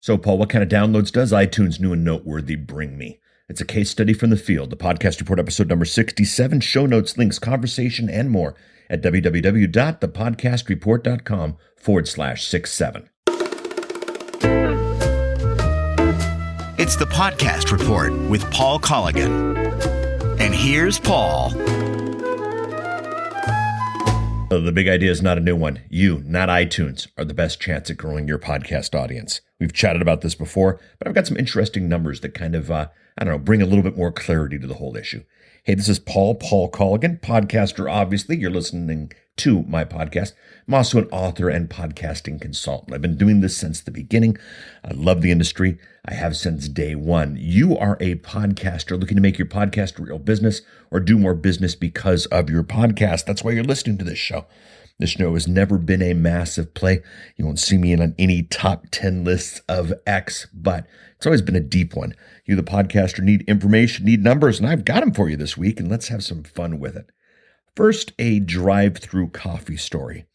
So, Paul, what kind of downloads does iTunes New and Noteworthy bring me? It's a case study from the field, the podcast report episode number 67, show notes, links, conversation, and more at www.thepodcastreport.com/67. It's the podcast report with Paul Colligan. And here's Paul. The big idea is not a new one. You, not iTunes, are the best chance at growing your podcast audience. We've chatted about this before, but I've got some interesting numbers that kind of, bring a little bit more clarity to the whole issue. Hey, this is Paul Colligan, podcaster, obviously. You're listening to my podcast. I'm also an author and podcasting consultant. I've been doing this since the beginning. I love the industry. I have since day one. You are a podcaster looking to make your podcast a real business or do more business because of your podcast. That's why you're listening to this show. This show has never been a massive play. You won't see me in on any top 10 lists of X, but it's always been a deep one. You, the podcaster, need information, need numbers, and I've got them for you this week, and let's have some fun with it. First, a drive-through coffee story.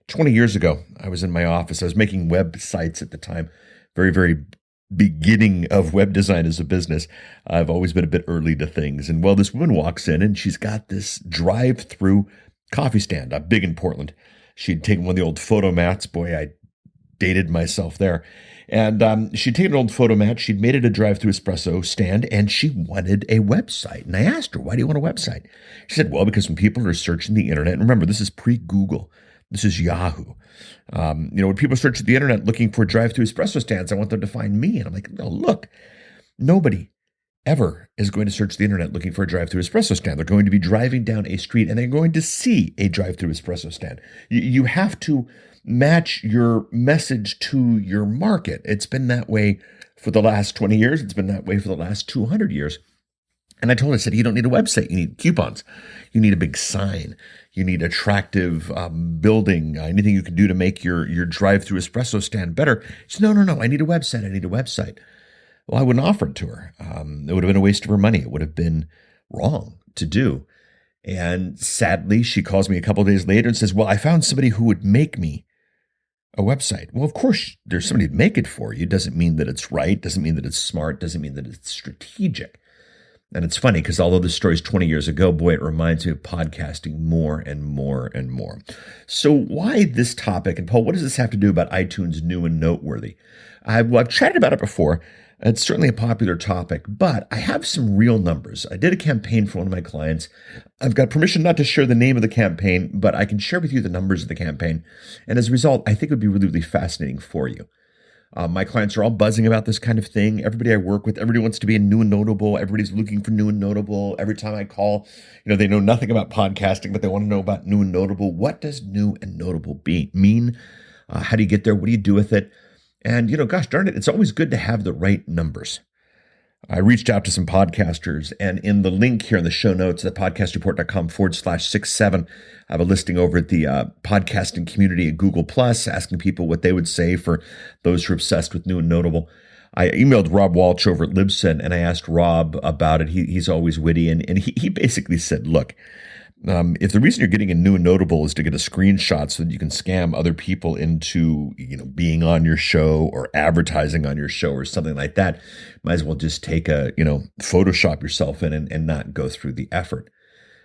20 years ago, I was in my office. I was making websites at the time, very beginning of web design as a business. I've always been a bit early to things. And well, this woman walks in and she's got this drive-through coffee stand, big in Portland. She'd taken one of the old photo mats. Boy, I dated myself there. And she'd taken an old photo mat. She'd made it a drive-through espresso stand, and she wanted a website. And I asked her, why do you want a website? She said, well, because when people are searching the internet, and remember, this is pre-Google. This is Yahoo. When people search the internet looking for drive-through espresso stands, I want them to find me. And I'm like, no, look, nobody ever is going to search the internet looking for a drive-through espresso stand. They're going to be driving down a street and they're going to see a drive-through espresso stand. You have to match your message to your market. It's been that way for the last 20 years. It's been that way for the last 200 years. And I told her, I said, you don't need a website. You need coupons. You need a big sign. You need attractive building, anything you can do to make your drive-through espresso stand better. She said, no. I need a website. I need a website. Well, I wouldn't offer it to her. It would have been a waste of her money. It would have been wrong to do. And sadly, she calls me a couple of days later and says, well, I found somebody who would make me a website. Well, of course, there's somebody to make it for you. Doesn't mean that it's right. Doesn't mean that it's smart. Doesn't mean that it's strategic. And it's funny because although this story is 20 years ago, boy, it reminds me of podcasting more and more and more. So why this topic? And Paul, what does this have to do about iTunes New and Noteworthy? I've chatted about it before. It's certainly a popular topic, but I have some real numbers. I did a campaign for one of my clients. I've got permission not to share the name of the campaign, but I can share with you the numbers of the campaign. And as a result, I think it would be really fascinating for you. My clients are all buzzing about this kind of thing. Everybody I work with, everybody wants to be a new and notable. Everybody's looking for new and notable. Every time I call, they know nothing about podcasting, but they want to know about new and notable. What does new and notable mean? How do you get there? What do you do with it? And, gosh darn it, it's always good to have the right numbers. I reached out to some podcasters, and in the link here in the show notes at podcastreport.com/67, I have a listing over at the podcasting community at Google+, asking people what they would say for those who are obsessed with new and notable. I emailed Rob Walsh over at Libsyn, and I asked Rob about it. He's always witty, and he basically said, look, if the reason you're getting a new and notable is to get a screenshot so that you can scam other people into, being on your show or advertising on your show or something like that, might as well just take Photoshop yourself in and not go through the effort,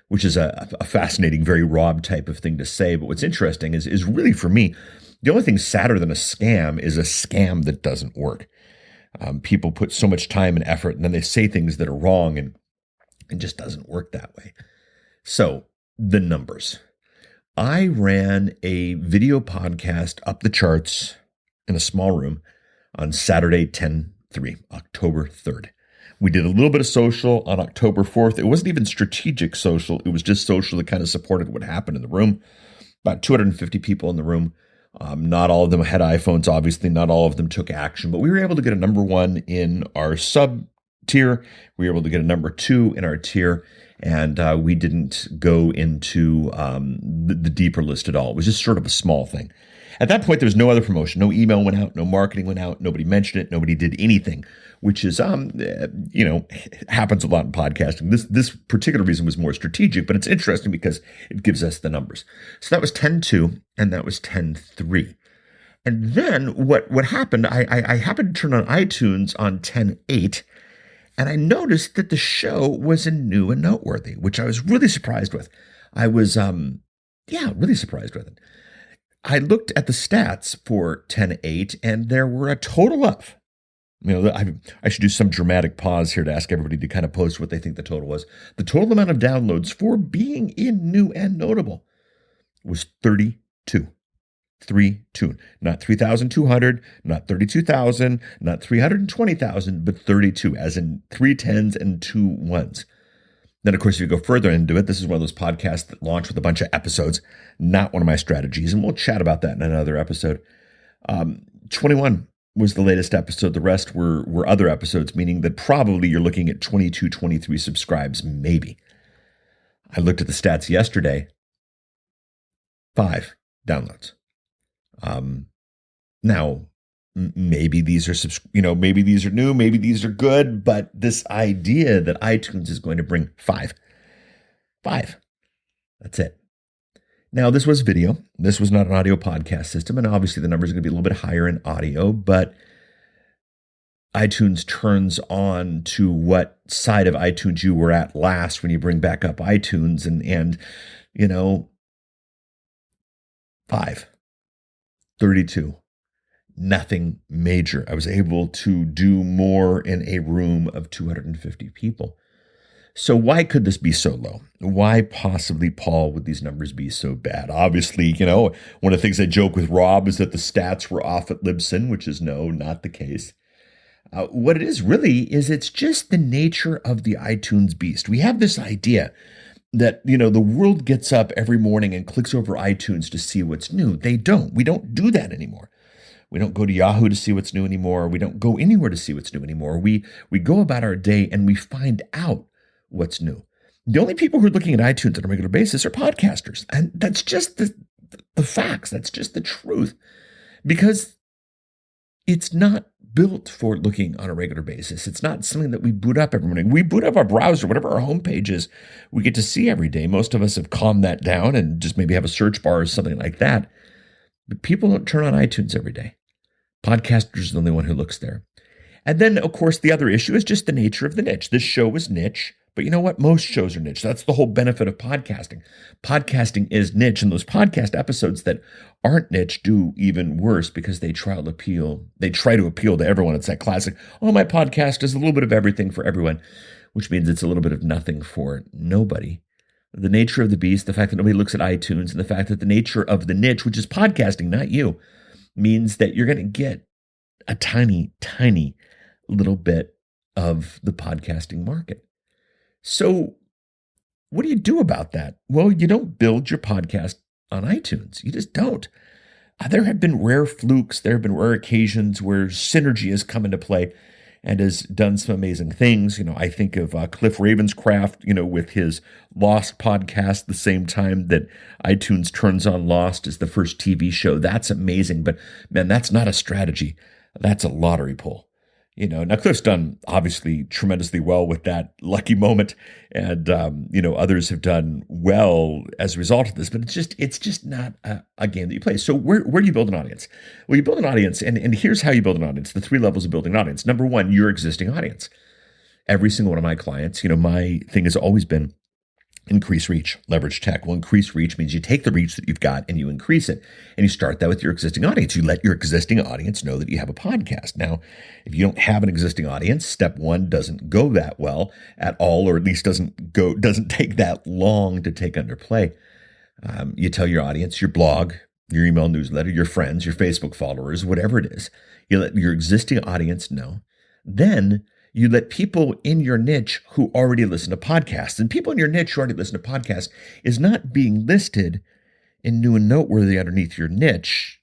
which is a fascinating, very Rob type of thing to say. But what's interesting is really for me, the only thing sadder than a scam is a scam that doesn't work. People put so much time and effort and then they say things that are wrong and it just doesn't work that way. So the numbers. I ran a video podcast up the charts in a small room on Saturday, 10/3, October 3rd. We did a little bit of social on October 4th. It wasn't even strategic social. It was just social that kind of supported what happened in the room. About 250 people in the room. Not all of them had iPhones, obviously. Not all of them took action, but we were able to get a number one in our sub tier. We were able to get a number two in our tier. And we didn't go into the deeper list at all. It was just sort of a small thing. At that point, there was no other promotion. No email went out. No marketing went out. Nobody mentioned it. Nobody did anything, which is, happens a lot in podcasting. This particular reason was more strategic, but it's interesting because it gives us the numbers. So that was 10-2 and that was 10-3. And then what happened, I happened to turn on iTunes on 10.8, and I noticed that the show was in New and Noteworthy, which I was really surprised with. I was, really surprised with it. I looked at the stats for 10.8, and there were a total of, I should do some dramatic pause here to ask everybody to kind of post what they think the total was. The total amount of downloads for being in New and Notable was 32. 32, not 3,200, not 32,000, not 320,000, but 32, as in 3 tens and 2 ones. Then, of course, if you go further into it, this is one of those podcasts that launch with a bunch of episodes, not one of my strategies, and we'll chat about that in another episode. 21 was the latest episode. The rest were other episodes, meaning that probably you're looking at 22, 23 subscribes, maybe. I looked at the stats yesterday. 5 downloads. Now, maybe these are, maybe these are new, maybe these are good, but this idea that iTunes is going to bring 5, that's it. Now, this was video. This was not an audio podcast system, and obviously the numbers are going to be a little bit higher in audio, but iTunes turns on to what side of iTunes you were at last when you bring back up iTunes, and 5. 32. Nothing major. I was able to do more in a room of 250 people. So why could this be so low? Why possibly, Paul, would these numbers be so bad? Obviously, one of the things I joke with Rob is that the stats were off at Libsyn, which is not the case. What it is really is it's just the nature of the iTunes beast. We have this idea that, the world gets up every morning and clicks over iTunes to see what's new. They don't. We don't do that anymore. We don't go to Yahoo to see what's new anymore. We don't go anywhere to see what's new anymore. We go about our day and we find out what's new. The only people who are looking at iTunes on a regular basis are podcasters. And that's just the facts. That's just the truth. Because it's not built for looking on a regular basis. It's not something that we boot up every morning. We boot up our browser, whatever our homepage is, we get to see every day. Most of us have calmed that down and just maybe have a search bar or something like that. But people don't turn on iTunes every day. Podcasters are the only one who looks there. And then, of course, the other issue is just the nature of the niche. This show is niche, but you know what? Most shows are niche. That's the whole benefit of podcasting. Podcasting is niche, and those podcast episodes that aren't niche do even worse because they try to appeal to everyone. It's that classic, my podcast is a little bit of everything for everyone, which means it's a little bit of nothing for nobody. The nature of the beast, the fact that nobody looks at iTunes, and the fact that the nature of the niche, which is podcasting, not you, means that you're going to get a tiny, tiny little bit of the podcasting market. So what do you do about that? Well, you don't build your podcast on iTunes. You just don't. There have been rare flukes. There have been rare occasions where synergy has come into play and has done some amazing things. I think of Cliff Ravenscraft, with his Lost podcast, the same time that iTunes turns on Lost as the first TV show. That's amazing. But man, that's not a strategy. That's a lottery pull. Now Cliff's done obviously tremendously well with that lucky moment, and others have done well as a result of this. But it's just not a game that you play. So where do you build an audience? Well, you build an audience, and here's how you build an audience. The 3 levels of building an audience. Number 1, your existing audience. Every single one of my clients, my thing has always been increase reach, leverage tech. Well, increase reach means you take the reach that you've got and you increase it. And you start that with your existing audience. You let your existing audience know that you have a podcast. Now, if you don't have an existing audience, step 1 doesn't go that well at all, or at least doesn't take that long to take under play. You tell your audience, your blog, your email newsletter, your friends, your Facebook followers, whatever it is. You let your existing audience know. Then you let people in your niche who already listen to podcasts, and people in your niche who already listen to podcasts is not being listed in New and Noteworthy underneath your niche.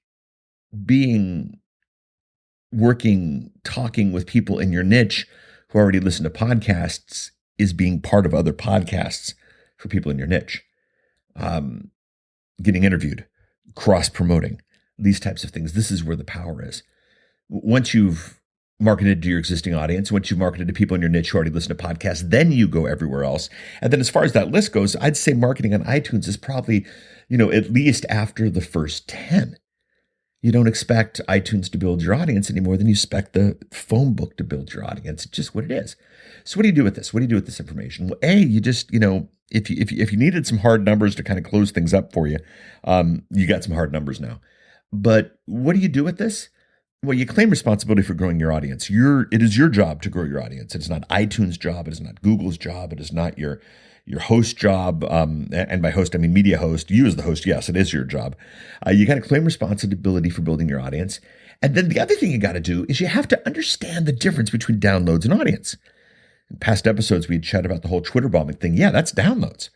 Talking with people in your niche who already listen to podcasts is being part of other podcasts for people in your niche. Getting interviewed, cross-promoting, these types of things. This is where the power is. Once you've marketed to your existing audience, once you've marketed to people in your niche who already listen to podcasts, then you go everywhere else. And then as far as that list goes, I'd say marketing on iTunes is probably, at least after the first 10. You don't expect iTunes to build your audience any more than you expect the phone book to build your audience. It's just what it is. So what do you do with this? What do you do with this information? Well, you just, if you needed some hard numbers to kind of close things up for you, you got some hard numbers now. But what do you do with this? Well, you claim responsibility for growing your audience. It is your job to grow your audience. It is not iTunes' job. It is not Google's job. It is not your host job. And by host, I mean media host. You as the host, yes, it is your job. You got to claim responsibility for building your audience. And then the other thing you got to do is you have to understand the difference between downloads and audience. In past episodes, we had chatted about the whole Twitter bombing thing. Yeah, that's downloads.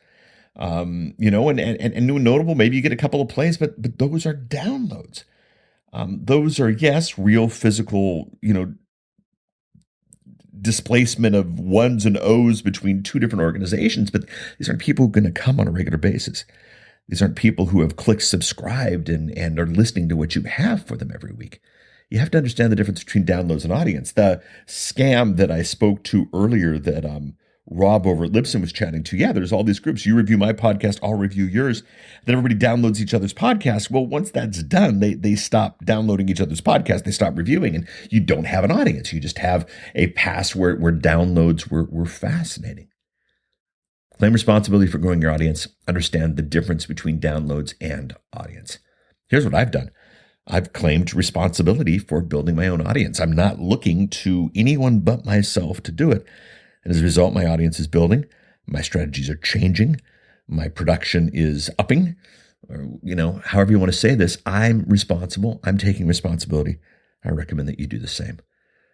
And new and notable, maybe you get a couple of plays, but those are downloads. Those are, yes, real physical, displacement of ones and O's between two different organizations, but these aren't people who are going to come on a regular basis. These aren't people who have clicked subscribed and are listening to what you have for them every week. You have to understand the difference between downloads and audience. The scam that I spoke to earlier that Rob over at Libsyn was chatting to, yeah, there's all these groups. You review my podcast, I'll review yours. Then everybody downloads each other's podcasts. Well, once that's done, they stop downloading each other's podcasts. They stop reviewing, and you don't have an audience. You just have a past where downloads were fascinating. Claim responsibility for growing your audience. Understand the difference between downloads and audience. Here's what I've done. I've claimed responsibility for building my own audience. I'm not looking to anyone but myself to do it. And as a result, my audience is building. My strategies are changing. My production is upping. Or, however you want to say this, I'm responsible. I'm taking responsibility. I recommend that you do the same.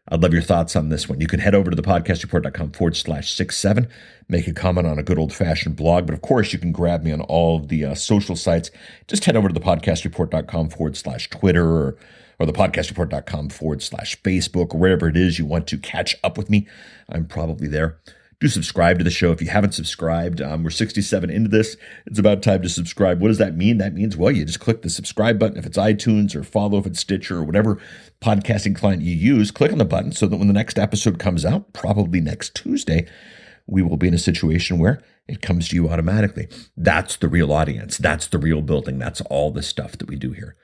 I'd love your thoughts on this one. You can head over to thepodcastreport.com/67, make a comment on a good old-fashioned blog. But of course, you can grab me on all of the social sites. Just head over to thepodcastreport.com/Twitter or thepodcastreport.com/Facebook, or wherever it is you want to catch up with me. I'm probably there. Do subscribe to the show if you haven't subscribed. We're 67 into this. It's about time to subscribe. What does that mean? That means, well, you just click the subscribe button if it's iTunes, or follow if it's Stitcher, or whatever podcasting client you use. Click on the button so that when the next episode comes out, probably next Tuesday, we will be in a situation where it comes to you automatically. That's the real audience. That's the real building. That's all the stuff that we do here.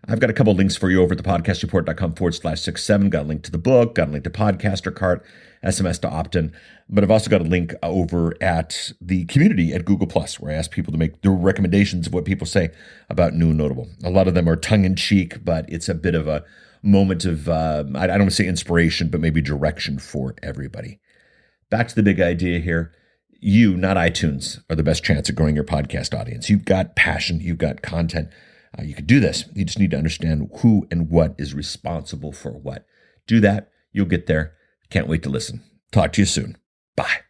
I've got a couple links for you over at thepodcastreport.com/67. Got a link to the book, got a link to Podcaster Cart, SMS to opt-in. But I've also got a link over at the community at Google+, where I ask people to make their recommendations of what people say about New and Notable. A lot of them are tongue-in-cheek, but it's a bit of a moment of, I don't want to say inspiration, but maybe direction for everybody. Back to the big idea here. You, not iTunes, are the best chance at growing your podcast audience. You've got passion. You've got content. You can do this. You just need to understand who and what is responsible for what. Do that. You'll get there. Can't wait to listen. Talk to you soon. Bye.